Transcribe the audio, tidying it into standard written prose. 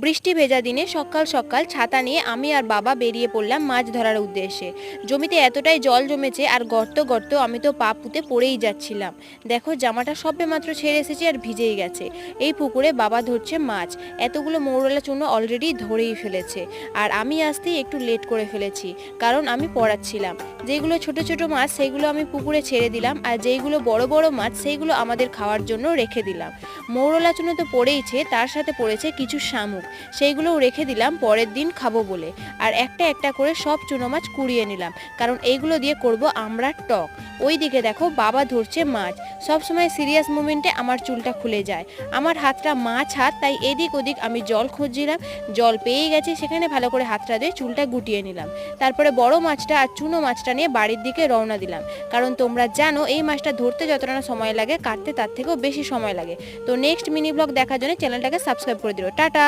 বৃষ্টি ভেজা দিনে সকাল সকাল ছাতা নিয়ে আমি আর বাবা বেরিয়ে পড়লাম মাছ ধরার উদ্দেশ্যে। জমিতে এতটাই জল জমেছে আর গর্ত গর্ত, আমি তো পা পুঁতে পড়েই যাচ্ছিলাম। দেখো, জামাটা সবেমাত্র ছেড়ে এসেছি আর ভিজেই গেছে। এই পুকুরে বাবা ধরছে মাছ। এতগুলো মৌরলা চূর্ণ অলরেডি ধরেই ফেলেছে। আর আমি আসতেই একটু লেট করে ফেলেছি, কারণ আমি পড়াচ্ছিলাম। যেগুলো ছোট ছোট মাছ সেগুলো আমি পুকুরে ছেড়ে দিলাম, আর যেইগুলো বড় বড় মাছ সেইগুলো আমাদের খাওয়ার জন্য রেখে দিলাম। মৌরলা চূর্ণ তো পড়েইছে, তার সাথে পড়েছে কিছু শামুক। সেইগুলোও রেখে দিলাম পরের দিন খাবো বলে। আর একটা একটা করে সব চুনো মাছ কুড়িয়ে নিলাম, কারণ এইগুলো দিয়ে করব আমরা টক। ওই দিকে দেখো, বাবা ধরছে মাছ। সব সময় সিরিয়াস মোমেন্টে আমার চুলটা খুলে যায়। আমার হাতটা মাছ হাত, তাই এদিক ওদিক আমি জল খুঁজছিলাম। জল পেয়েই গেছি, সেখানে ভালো করে হাতটা দিয়ে চুলটা গুটিয়ে নিলাম। তারপরে বড় মাছটা আর চুনো মাছটা নিয়ে বাড়ির দিকে রওনা দিলাম, কারণ তোমরা জানো এই মাছটা ধরতে যতটা না সময় লাগে, কাটতে তার থেকেও বেশি সময় লাগে। তো নেক্সট মিনি ব্লগ দেখার জন্য চ্যানেলটাকে সাবস্ক্রাইব করে দিও। টাটা।